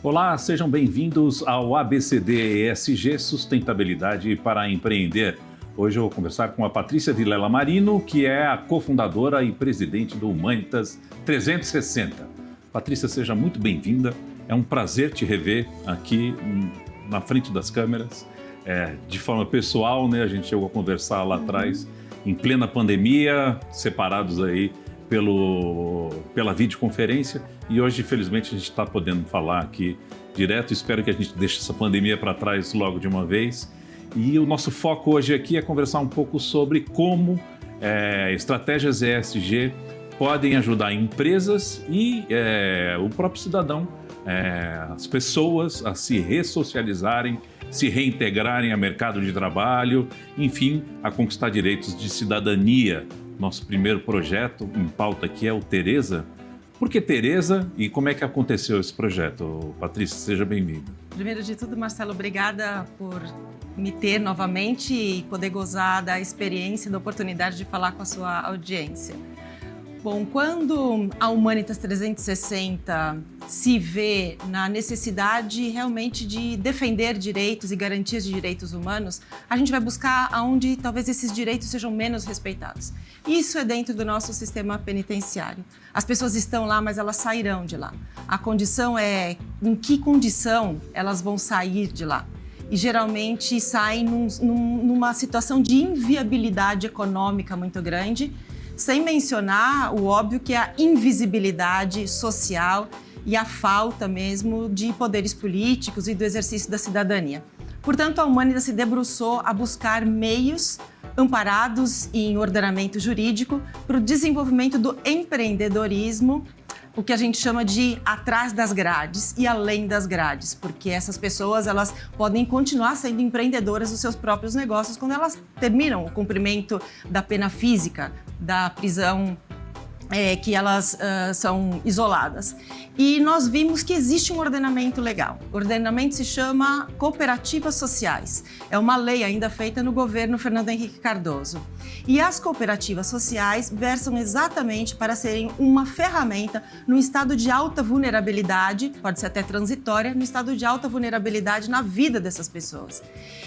Olá, sejam bem-vindos ao ABCD ESG Sustentabilidade para Empreender. Hoje eu vou conversar com a Patrícia Vilela Marino, que é a cofundadora e presidente do Humanitas 360. Patrícia, seja muito bem-vinda. É um prazer te rever aqui na frente das câmeras. De forma pessoal, né? A gente chegou a conversar lá atrás, em plena pandemia, separados aí pela videoconferência, e hoje, felizmente, a gente está podendo falar aqui direto. Espero que a gente deixe essa pandemia para trás logo de uma vez. E o nosso foco hoje aqui é conversar um pouco sobre como estratégias ESG podem ajudar empresas e o próprio cidadão, as pessoas a se ressocializarem, se reintegrarem ao mercado de trabalho, enfim, a conquistar direitos de cidadania. Nosso primeiro projeto em pauta aqui é o Tereza. Por que Tereza e como é que aconteceu esse projeto? Patrícia, seja bem-vinda. Primeiro de tudo, Marcelo, obrigada por me ter novamente e poder gozar da experiência e da oportunidade de falar com a sua audiência. Bom, quando a Humanitas 360 se vê na necessidade realmente de defender direitos e garantias de direitos humanos, a gente vai buscar aonde talvez esses direitos sejam menos respeitados. Isso é dentro do nosso sistema penitenciário. As pessoas estão lá, mas elas sairão de lá. A condição é em que condição elas vão sair de lá. E geralmente saem numa situação de inviabilidade econômica muito grande, sem mencionar o óbvio que é a invisibilidade social e a falta mesmo de poderes políticos e do exercício da cidadania. Portanto, a Humanitas se debruçou a buscar meios amparados em ordenamento jurídico para o desenvolvimento do empreendedorismo, o que a gente chama de atrás das grades e além das grades, porque essas pessoas elas podem continuar sendo empreendedoras dos seus próprios negócios quando elas terminam o cumprimento da pena física, da prisão que elas são isoladas. E nós vimos que existe um ordenamento legal. O ordenamento se chama Cooperativas Sociais. É uma lei ainda feita no governo Fernando Henrique Cardoso. E as cooperativas sociais versam exatamente para serem uma ferramenta no estado de alta vulnerabilidade, pode ser até transitória, no estado de alta vulnerabilidade na vida dessas pessoas.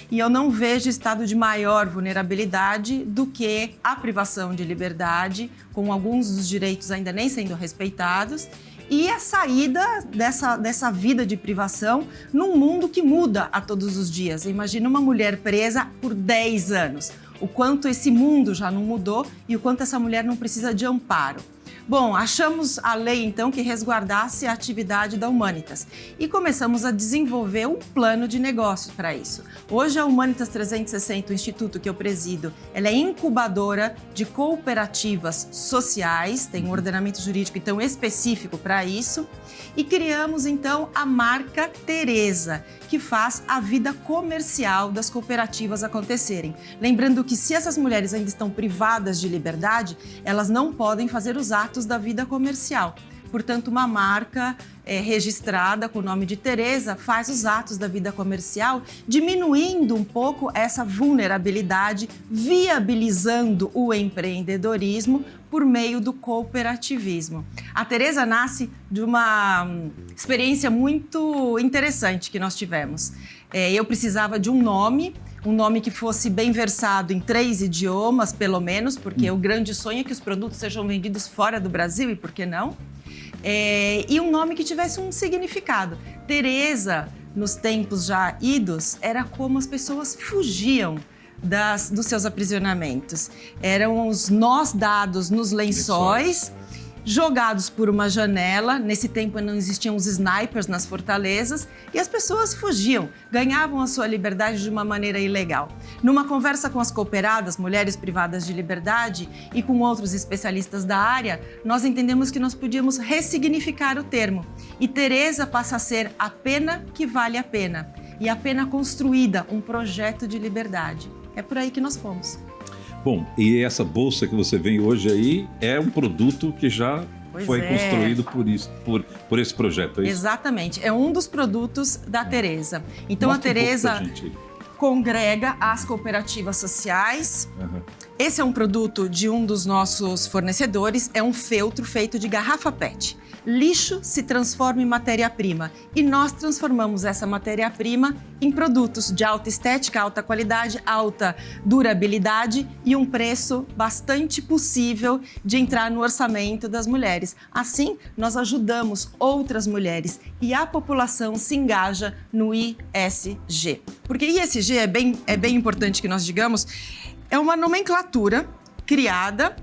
E eu não vejo estado de maior vulnerabilidade do que a privação de liberdade, com alguns dos direitos ainda nem sendo respeitados, e a saída dessa vida de privação num mundo que muda a todos os dias. Imagina uma mulher presa por 10 anos. O quanto esse mundo já não mudou e o quanto essa mulher não precisa de amparo. Bom, achamos a lei, então, que resguardasse a atividade da Humanitas e começamos a desenvolver um plano de negócios para isso. Hoje, a Humanitas 360, o instituto que eu presido, ela é incubadora de cooperativas sociais, tem um ordenamento jurídico, então, específico para isso, e criamos, então, a marca Tereza, que faz a vida comercial das cooperativas acontecerem. Lembrando que se essas mulheres ainda estão privadas de liberdade, elas não podem fazer os atos da vida comercial. Portanto, uma marca registrada com o nome de Tereza faz os atos da vida comercial, diminuindo um pouco essa vulnerabilidade, viabilizando o empreendedorismo por meio do cooperativismo. A Tereza nasce de uma experiência muito interessante que nós tivemos. Eu precisava de um nome que fosse bem versado em 3 idiomas, pelo menos, porque o grande sonho é que os produtos sejam vendidos fora do Brasil, e por que não? E um nome que tivesse um significado. Tereza, nos tempos já idos, era como as pessoas fugiam dos seus aprisionamentos. Eram os nós dados nos lençóis, jogados por uma janela. Nesse tempo não existiam os snipers nas fortalezas e as pessoas fugiam, ganhavam a sua liberdade de uma maneira ilegal. Numa conversa com as cooperadas, mulheres privadas de liberdade, e com outros especialistas da área, nós entendemos que nós podíamos ressignificar o termo. E Tereza passa a ser a pena que vale a pena. E a pena construída, um projeto de liberdade. É por aí que nós fomos. Bom, e essa bolsa que você vem hoje aí é um produto que já foi construído por esse projeto, é isso? Exatamente, é um dos produtos da Tereza. Então, a Tereza congrega as cooperativas sociais Esse é um produto de um dos nossos fornecedores, é um feltro feito de garrafa PET. Lixo se transforma em matéria-prima e nós transformamos essa matéria-prima em produtos de alta estética, alta qualidade, alta durabilidade e um preço bastante possível de entrar no orçamento das mulheres. Assim, nós ajudamos outras mulheres e a população se engaja no ISG. Porque ISG é bem importante que nós digamos, é uma nomenclatura criada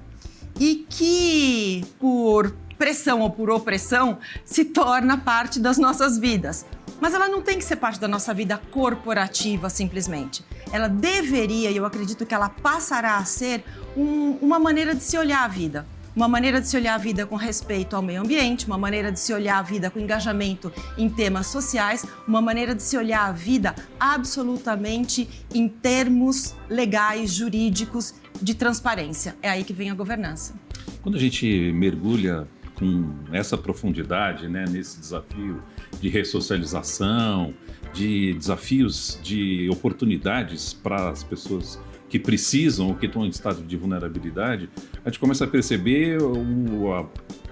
e que, por pressão ou por opressão, se torna parte das nossas vidas. Mas ela não tem que ser parte da nossa vida corporativa, simplesmente. Ela deveria, e eu acredito que ela passará a ser, uma maneira de se olhar a vida. Uma maneira de se olhar a vida com respeito ao meio ambiente, uma maneira de se olhar a vida com engajamento em temas sociais, uma maneira de se olhar a vida absolutamente em termos legais, jurídicos, de transparência. É aí que vem a governança. Quando a gente mergulha com essa profundidade, né, nesse desafio de ressocialização, de desafios de oportunidades para as pessoas que precisam ou que estão em estado de vulnerabilidade, a gente começa a perceber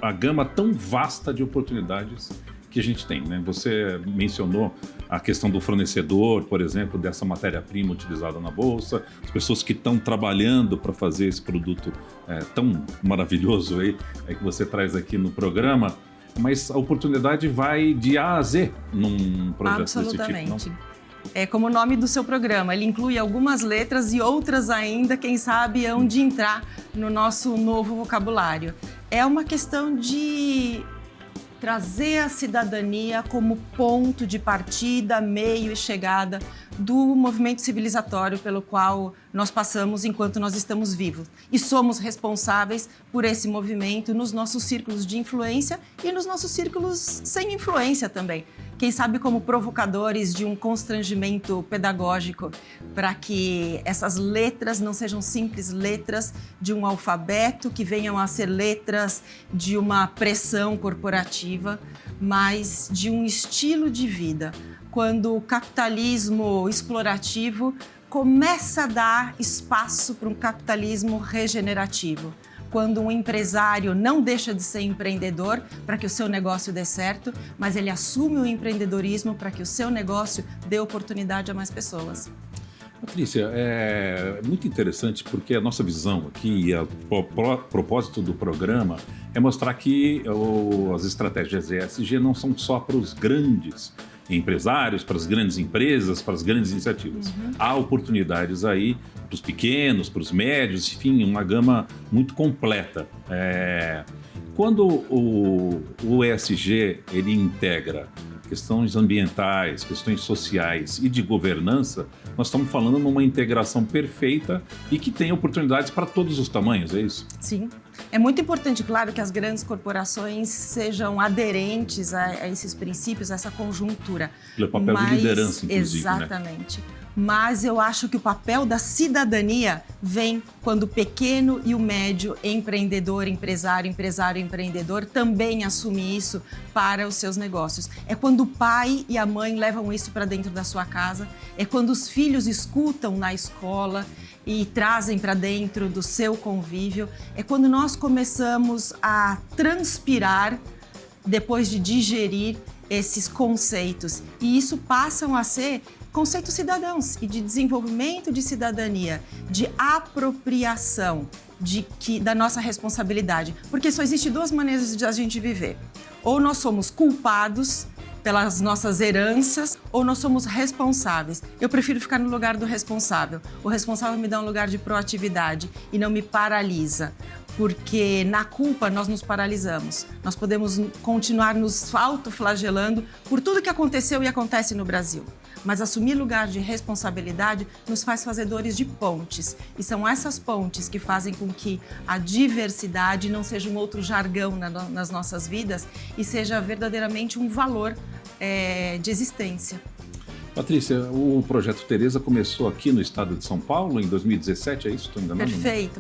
a gama tão vasta de oportunidades que a gente tem, né? Você mencionou a questão do fornecedor, por exemplo, dessa matéria-prima utilizada na bolsa, as pessoas que estão trabalhando para fazer esse produto tão maravilhoso aí, que você traz aqui no programa, mas a oportunidade vai de A a Z num projeto desse tipo, não? É como o nome do seu programa, ele inclui algumas letras e outras ainda, quem sabe, hão de entrar no nosso novo vocabulário. É uma questão de trazer a cidadania como ponto de partida, meio e chegada do movimento civilizatório pelo qual nós passamos enquanto nós estamos vivos. E somos responsáveis por esse movimento nos nossos círculos de influência e nos nossos círculos sem influência também. Quem sabe como provocadores de um constrangimento pedagógico para que essas letras não sejam simples letras de um alfabeto, que venham a ser letras de uma pressão corporativa, mas de um estilo de vida. Quando o capitalismo explorativo começa a dar espaço para um capitalismo regenerativo. Quando um empresário não deixa de ser empreendedor para que o seu negócio dê certo, mas ele assume o empreendedorismo para que o seu negócio dê oportunidade a mais pessoas. Patrícia, é muito interessante porque a nossa visão aqui, o propósito do programa é mostrar que as estratégias ESG não são só para os grandes empresários, para as grandes empresas, para as grandes iniciativas. Há oportunidades aí para os pequenos, para os médios, enfim, uma gama muito completa. Quando o ESG ele integra questões ambientais, questões sociais e de governança, nós estamos falando numa integração perfeita e que tem oportunidades para todos os tamanhos, é isso? Sim. É muito importante, claro, que as grandes corporações sejam aderentes a esses princípios, a essa conjuntura. Pelo papel de liderança, inclusive, exatamente. Né? Mas eu acho que o papel da cidadania vem quando o pequeno e o médio empreendedor, empresário, empreendedor também assume isso para os seus negócios. É quando o pai e a mãe levam isso para dentro da sua casa, é quando os filhos escutam na escola e trazem para dentro do seu convívio, é quando nós começamos a transpirar depois de digerir esses conceitos. E isso passam a ser conceitos cidadãos e de desenvolvimento de cidadania, de apropriação da nossa responsabilidade. Porque só existe duas maneiras de a gente viver. Ou nós somos culpados pelas nossas heranças, ou nós somos responsáveis. Eu prefiro ficar no lugar do responsável. O responsável me dá um lugar de proatividade e não me paralisa. Porque na culpa nós nos paralisamos. Nós podemos continuar nos autoflagelando por tudo que aconteceu e acontece no Brasil. Mas assumir lugar de responsabilidade nos faz fazedores de pontes. E são essas pontes que fazem com que a diversidade não seja um outro jargão nas nossas vidas e seja verdadeiramente um valor de existência. Patrícia, o Projeto Tereza começou aqui no estado de São Paulo em 2017, é isso? Estou enganado?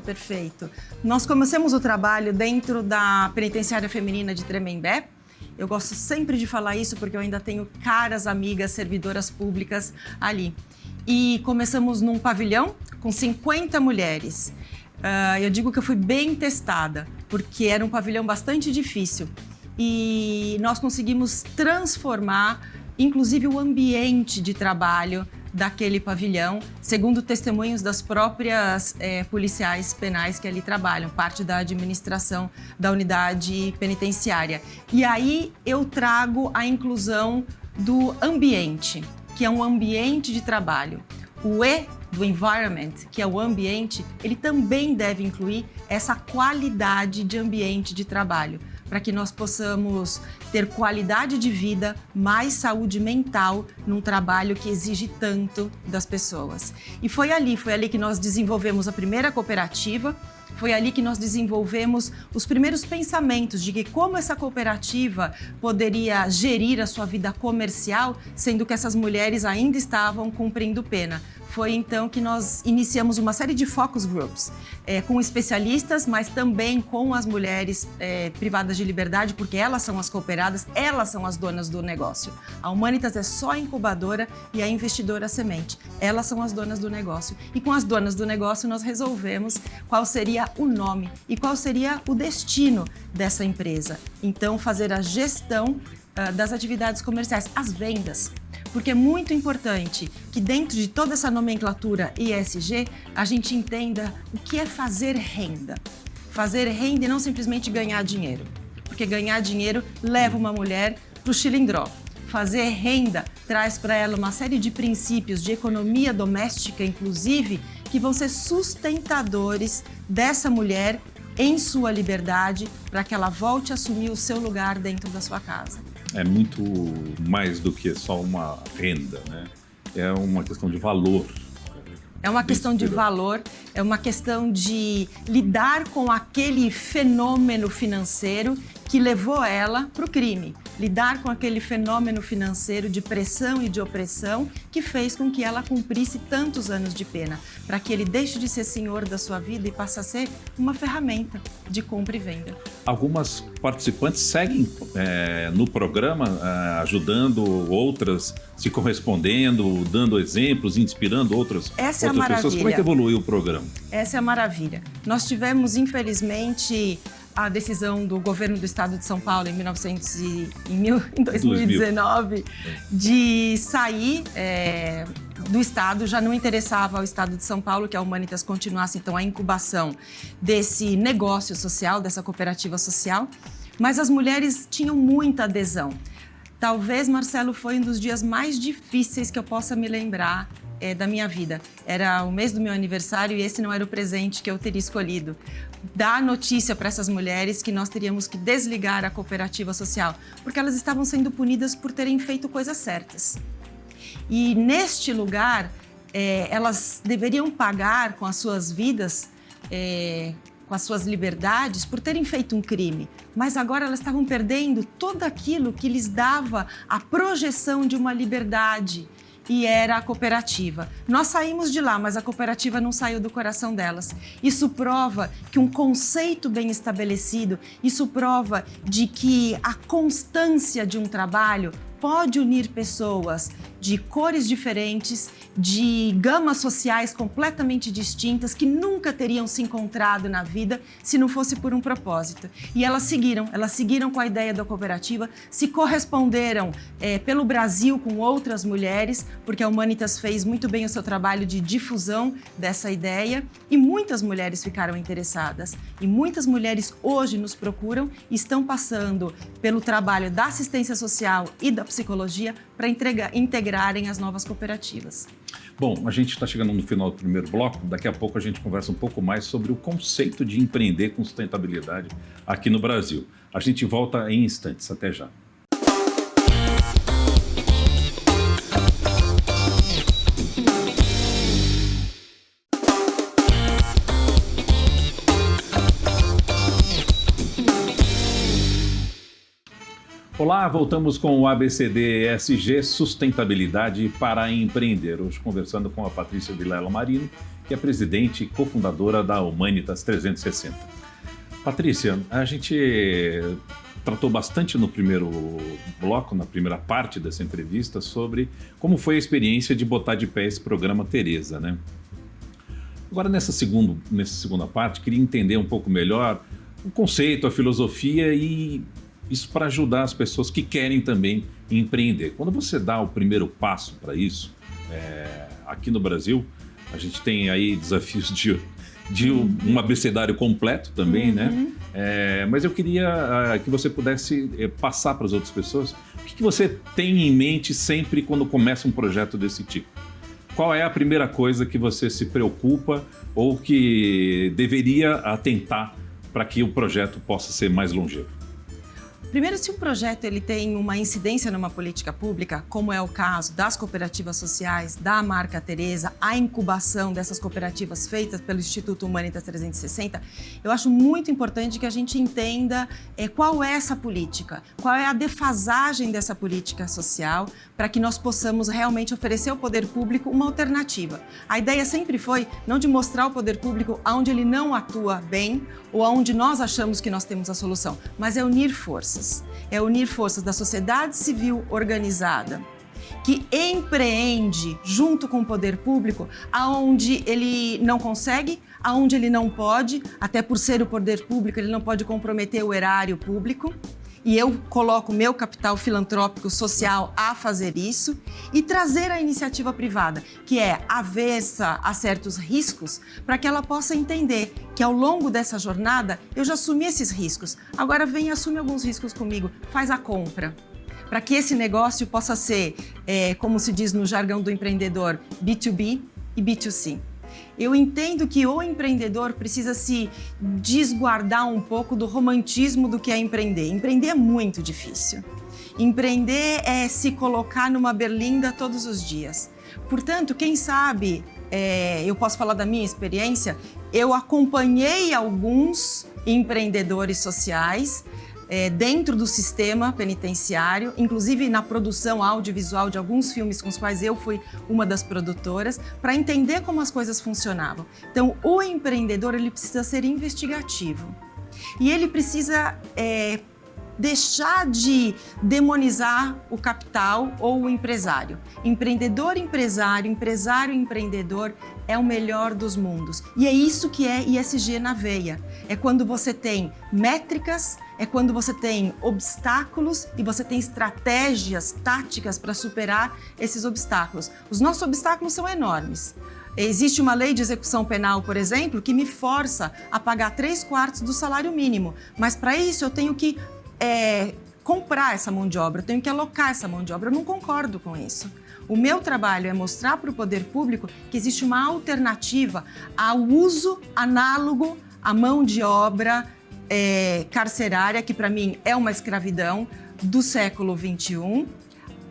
Perfeito. Nós começamos o trabalho dentro da Penitenciária Feminina de Tremembé. Eu gosto sempre de falar isso porque eu ainda tenho caras amigas, servidoras públicas ali. E começamos num pavilhão com 50 mulheres. Eu digo que eu fui bem testada, porque era um pavilhão bastante difícil. E nós conseguimos transformar, inclusive, o ambiente de trabalho daquele pavilhão, segundo testemunhos das próprias policiais penais que ali trabalham, parte da administração da unidade penitenciária. E aí eu trago a inclusão do ambiente, que é um ambiente de trabalho. O E do environment, que é o ambiente, ele também deve incluir essa qualidade de ambiente de trabalho, para que nós possamos ter qualidade de vida, mais saúde mental num trabalho que exige tanto das pessoas. E foi ali que nós desenvolvemos a primeira cooperativa, foi ali que nós desenvolvemos os primeiros pensamentos de que como essa cooperativa poderia gerir a sua vida comercial, sendo que essas mulheres ainda estavam cumprindo pena. Foi então que nós iniciamos uma série de focus groups, com especialistas, mas também com as mulheres privadas de liberdade, porque elas são as cooperadas, elas são as donas do negócio. A Humanitas é só a incubadora e a investidora semente. Elas são as donas do negócio. E com as donas do negócio nós resolvemos qual seria o nome e qual seria o destino dessa empresa. Então, fazer a gestão das atividades comerciais, as vendas. Porque é muito importante que dentro de toda essa nomenclatura ESG, a gente entenda o que é fazer renda. Fazer renda e não simplesmente ganhar dinheiro. Porque ganhar dinheiro leva uma mulher para o chilindró. Fazer renda traz para ela uma série de princípios de economia doméstica, inclusive, que vão ser sustentadores dessa mulher em sua liberdade para que ela volte a assumir o seu lugar dentro da sua casa. É muito mais do que só uma renda, né? É uma questão de valor. É uma questão de valor, é uma questão de lidar com aquele fenômeno financeiro que levou ela para o crime. Lidar com aquele fenômeno financeiro de pressão e de opressão que fez com que ela cumprisse tantos anos de pena, para que ele deixe de ser senhor da sua vida e passe a ser uma ferramenta de compra e venda. Algumas participantes seguem no programa, ajudando outras, se correspondendo, dando exemplos, inspirando outras pessoas. Como é que evoluiu o programa? Essa é a maravilha. Nós tivemos, infelizmente, a decisão do governo do estado de São Paulo em 2019 de sair do estado. Já não interessava ao estado de São Paulo que a Humanitas continuasse então a incubação desse negócio social, dessa cooperativa social, mas as mulheres tinham muita adesão. Talvez, Marcelo, foi um dos dias mais difíceis que eu possa me lembrar da minha vida. Era o mês do meu aniversário e esse não era o presente que eu teria escolhido. Dar notícia para essas mulheres que nós teríamos que desligar a cooperativa social, porque elas estavam sendo punidas por terem feito coisas certas. E neste lugar, elas deveriam pagar com as suas vidas, com as suas liberdades, por terem feito um crime. Mas agora elas estavam perdendo tudo aquilo que lhes dava a projeção de uma liberdade, e era a cooperativa. Nós saímos de lá, mas a cooperativa não saiu do coração delas. Isso prova que um conceito bem estabelecido, isso prova de que a constância de um trabalho pode unir pessoas de cores diferentes, de gamas sociais completamente distintas, que nunca teriam se encontrado na vida se não fosse por um propósito. E elas seguiram com a ideia da cooperativa, se corresponderam pelo Brasil com outras mulheres, porque a Humanitas fez muito bem o seu trabalho de difusão dessa ideia, e muitas mulheres ficaram interessadas. E muitas mulheres hoje nos procuram e estão passando pelo trabalho da assistência social e da psicologia para integrarem as novas cooperativas. Bom, a gente está chegando no final do primeiro bloco. Daqui a pouco a gente conversa um pouco mais sobre o conceito de empreender com sustentabilidade aqui no Brasil. A gente volta em instantes. Até já. Olá, voltamos com o ABCD ESG, Sustentabilidade para Empreender. Hoje conversando com a Patrícia Vilela Marino, que é presidente e cofundadora da Humanitas 360. Patrícia, a gente tratou bastante no primeiro bloco, na primeira parte dessa entrevista, sobre como foi a experiência de botar de pé esse programa Tereza, né? Agora, nessa segunda parte, queria entender um pouco melhor o conceito, a filosofia e isso para ajudar as pessoas que querem também empreender. Quando você dá o primeiro passo para isso, aqui no Brasil, a gente tem aí desafios de um abecedário completo também, né? Mas eu queria que você pudesse passar para as outras pessoas o que você tem em mente sempre quando começa um projeto desse tipo. Qual é a primeira coisa que você se preocupa ou que deveria atentar para que o projeto possa ser mais longevo? Primeiro, se um projeto ele tem uma incidência numa política pública, como é o caso das cooperativas sociais, da Marca Teresa, a incubação dessas cooperativas feitas pelo Instituto Humanitas 360, eu acho muito importante que a gente entenda qual é essa política, qual é a defasagem dessa política social, para que nós possamos realmente oferecer ao poder público uma alternativa. A ideia sempre foi não de mostrar ao poder público onde ele não atua bem ou onde nós achamos que nós temos a solução, mas é unir forças. É unir forças da sociedade civil organizada, que empreende junto com o poder público aonde ele não consegue, aonde ele não pode, até por ser o poder público, ele não pode comprometer o erário público. E eu coloco meu capital filantrópico social a fazer isso e trazer a iniciativa privada, que é avessa a certos riscos, para que ela possa entender que ao longo dessa jornada eu já assumi esses riscos. Agora vem e assume alguns riscos comigo, faz a compra. Para que esse negócio possa ser, como se diz no jargão do empreendedor, B2B e B2C. Eu entendo que o empreendedor precisa se desguardar um pouco do romantismo do que é empreender. Empreender é muito difícil. Empreender é se colocar numa berlinda todos os dias. Portanto, quem sabe, eu posso falar da minha experiência, eu acompanhei alguns empreendedores sociais dentro do sistema penitenciário, inclusive na produção audiovisual de alguns filmes com os quais eu fui uma das produtoras, para entender como as coisas funcionavam. Então, o empreendedor ele precisa ser investigativo e ele precisa deixar de demonizar o capital ou o empresário. Empreendedor, empresário, empresário, empreendedor é o melhor dos mundos. E é isso que é ISG na veia. É quando você tem métricas, é quando você tem obstáculos e você tem estratégias táticas para superar esses obstáculos. Os nossos obstáculos são enormes. Existe uma lei de execução penal, por exemplo, que me força a pagar 3/4 do salário mínimo. Mas para isso eu tenho que comprar essa mão de obra, eu tenho que alocar essa mão de obra. Eu não concordo com isso. O meu trabalho é mostrar para o poder público que existe uma alternativa ao uso análogo à mão de obra carcerária, que para mim é uma escravidão do século XXI,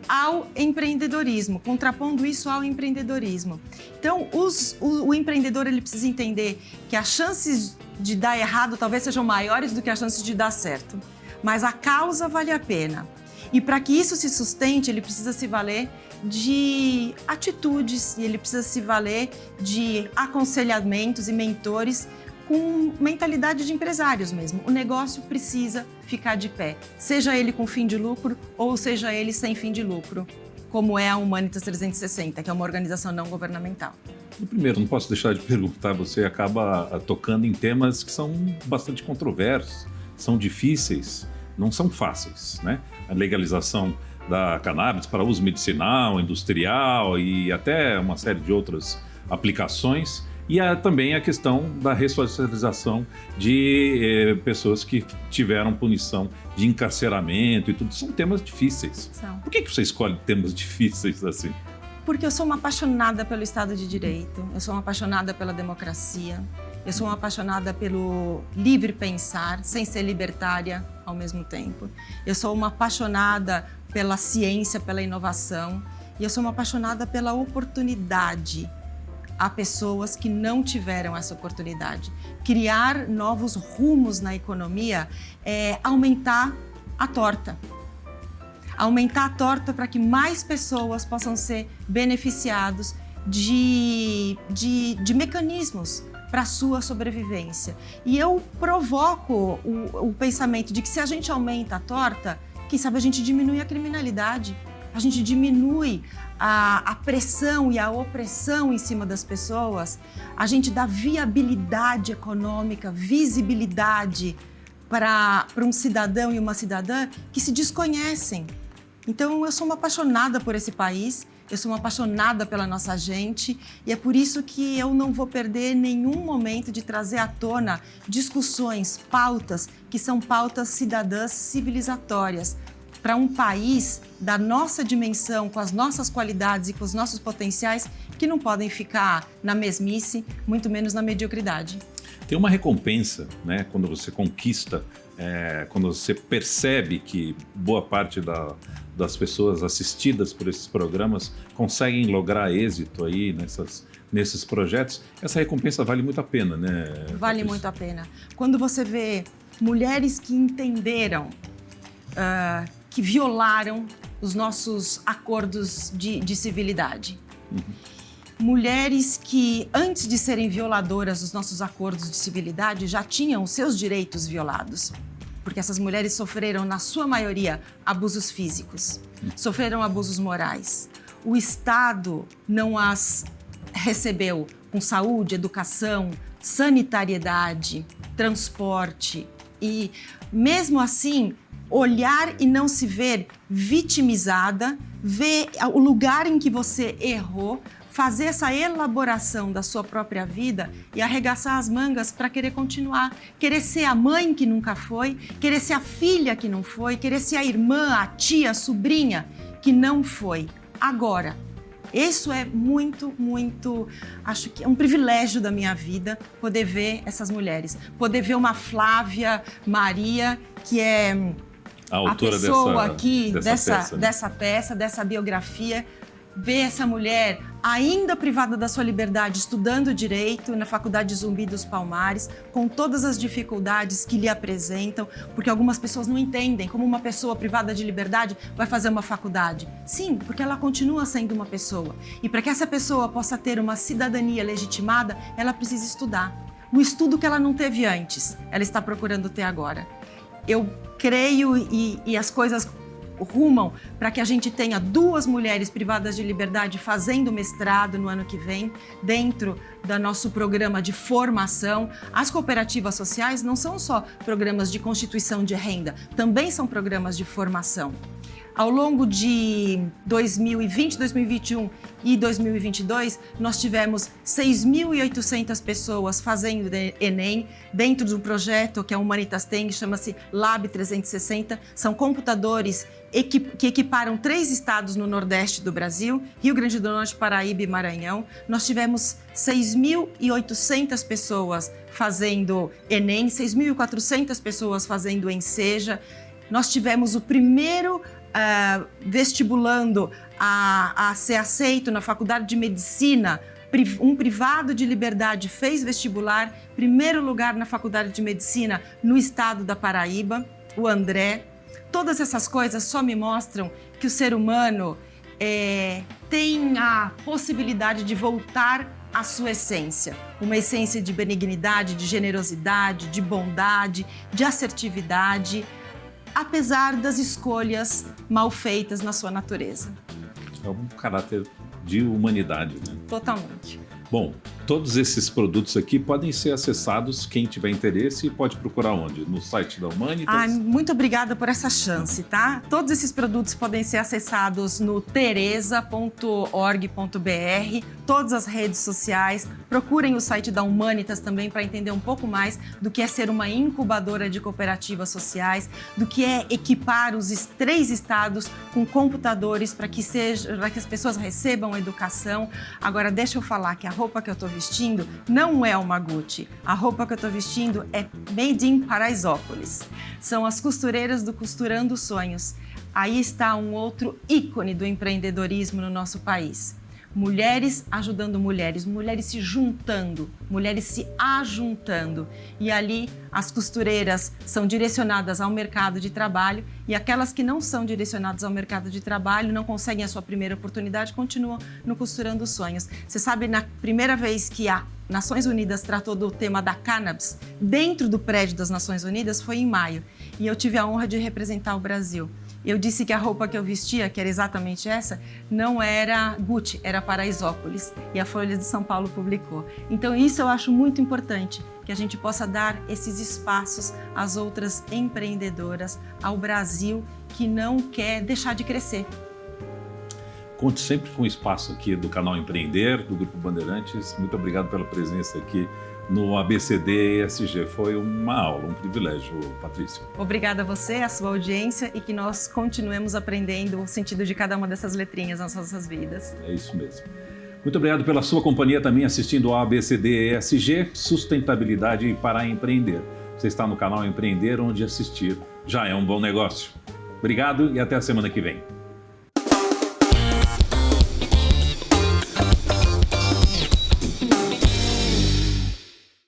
ao empreendedorismo, contrapondo isso ao empreendedorismo. Então, o empreendedor ele precisa entender que as chances de dar errado talvez sejam maiores do que as chances de dar certo. Mas a causa vale a pena. E para que isso se sustente, ele precisa se valer de atitudes, e ele precisa se valer de aconselhamentos e mentores com mentalidade de empresários mesmo. O negócio precisa ficar de pé, seja ele com fim de lucro ou seja ele sem fim de lucro, como é a Humanitas 360, que é uma organização não governamental. Primeiro, não posso deixar de perguntar, você acaba tocando em temas que são bastante controversos, são difíceis, não são fáceis, né? A legalização da cannabis para uso medicinal, industrial e até uma série de outras aplicações. E também a questão da ressocialização de pessoas que tiveram punição de encarceramento e tudo. São temas difíceis. São. Por que você escolhe temas difíceis assim? Porque eu sou uma apaixonada pelo Estado de Direito, eu sou uma apaixonada pela democracia, eu sou uma apaixonada pelo livre pensar, sem ser libertária ao mesmo tempo. Eu sou uma apaixonada pela ciência, pela inovação, e eu sou uma apaixonada pela oportunidade. Há pessoas que não tiveram essa oportunidade. Criar novos rumos na economia é aumentar a torta. Aumentar a torta para que mais pessoas possam ser beneficiados de mecanismos para a sua sobrevivência. E eu provoco o pensamento de que se a gente aumenta a torta, quem sabe a gente diminui a criminalidade. a gente diminui a pressão e a opressão em cima das pessoas, a gente dá viabilidade econômica, visibilidade para um cidadão e uma cidadã que se desconhecem. Então, eu sou uma apaixonada por esse país, eu sou uma apaixonada pela nossa gente e é por isso que eu não vou perder nenhum momento de trazer à tona discussões, pautas, que são pautas cidadãs civilizatórias, para um país da nossa dimensão, com as nossas qualidades e com os nossos potenciais, que não podem ficar na mesmice, muito menos na mediocridade. Tem uma recompensa, né, quando você conquista, quando você percebe que boa parte das pessoas assistidas por esses programas conseguem lograr êxito aí nesses projetos. Essa recompensa vale muito a pena, né? Vale muito a pena. Quando você vê mulheres que entenderam, que violaram os nossos acordos de civilidade. Mulheres que, antes de serem violadoras dos nossos acordos de civilidade, já tinham os seus direitos violados. Porque essas mulheres sofreram, na sua maioria, abusos físicos, sofreram abusos morais. O Estado não as recebeu com saúde, educação, sanitariedade, transporte e, mesmo assim, olhar e não se ver vitimizada, ver o lugar em que você errou, fazer essa elaboração da sua própria vida e arregaçar as mangas para querer continuar, querer ser a mãe que nunca foi, querer ser a filha que não foi, querer ser a irmã, a tia, a sobrinha que não foi. Agora, isso é muito, acho que é um privilégio da minha vida, poder ver essas mulheres, poder ver uma Flávia Maria, que é a autora pessoa aqui dessa peça, dessa biografia, ver essa mulher ainda privada da sua liberdade, estudando Direito na Faculdade Zumbi dos Palmares, com todas as dificuldades que lhe apresentam, porque algumas pessoas não entendem como uma pessoa privada de liberdade vai fazer uma faculdade. Sim, porque ela continua sendo uma pessoa. E para que essa pessoa possa ter uma cidadania legitimada, ela precisa estudar. O estudo que ela não teve antes, ela está procurando ter agora. Eu creio e as coisas rumam para que a gente tenha 2 mulheres privadas de liberdade fazendo mestrado no ano que vem, dentro do nosso programa de formação. As cooperativas sociais não são só programas de constituição de renda, também são programas de formação. Ao longo de 2020, 2021 e 2022, nós tivemos 6.800 pessoas fazendo Enem dentro de um projeto que a Humanitas tem, que chama-se Lab 360. São computadores que equiparam 3 estados no Nordeste do Brasil, Rio Grande do Norte, Paraíba e Maranhão. Nós tivemos 6.800 pessoas fazendo Enem, 6.400 pessoas fazendo Enseja. Nós tivemos o primeiro vestibulando a ser aceito na Faculdade de Medicina. Um privado de liberdade fez vestibular, primeiro lugar na Faculdade de Medicina no estado da Paraíba, o André. Todas essas coisas só me mostram que o ser humano tem a possibilidade de voltar à sua essência. Uma essência de benignidade, de generosidade, de bondade, de assertividade, apesar das escolhas mal feitas na sua natureza. É um caráter de humanidade, né? Totalmente. Bom, todos esses produtos aqui podem ser acessados, quem tiver interesse pode procurar onde? No site da Humanitas? Muito obrigada por essa chance, tá? Todos esses produtos podem ser acessados no tereza.org.br, todas as redes sociais. Procurem o site da Humanitas também para entender um pouco mais do que é ser uma incubadora de cooperativas sociais, do que é equipar os 3 estados com computadores para que as pessoas recebam educação. Agora, deixa eu falar que a roupa que eu estou vestindo não é uma Gucci. A roupa que eu estou vestindo é made in Paraisópolis. São as costureiras do Costurando Sonhos. Aí está um outro ícone do empreendedorismo no nosso país. Mulheres ajudando mulheres, mulheres se juntando, mulheres se ajuntando. E ali as costureiras são direcionadas ao mercado de trabalho e aquelas que não são direcionadas ao mercado de trabalho, não conseguem a sua primeira oportunidade, continuam no Costurando Sonhos. Você sabe, na primeira vez que a Nações Unidas tratou do tema da cannabis dentro do prédio das Nações Unidas foi em maio. E eu tive a honra de representar o Brasil. Eu disse que a roupa que eu vestia, que era exatamente essa, não era Gucci, era Paraisópolis, e a Folha de São Paulo publicou. Então isso eu acho muito importante, que a gente possa dar esses espaços às outras empreendedoras, ao Brasil que não quer deixar de crescer. Conte sempre com o espaço aqui do canal Empreender, do Grupo Bandeirantes. Muito obrigado pela presença aqui no ABCD ESG. Foi uma aula, um privilégio, Patrícia. Obrigada a você, a sua audiência, e que nós continuemos aprendendo o sentido de cada uma dessas letrinhas nas nossas vidas. É isso mesmo. Muito obrigado pela sua companhia também assistindo ao ABCD ESG, Sustentabilidade para Empreender. Você está no canal Empreender, onde assistir já é um bom negócio. Obrigado e até a semana que vem.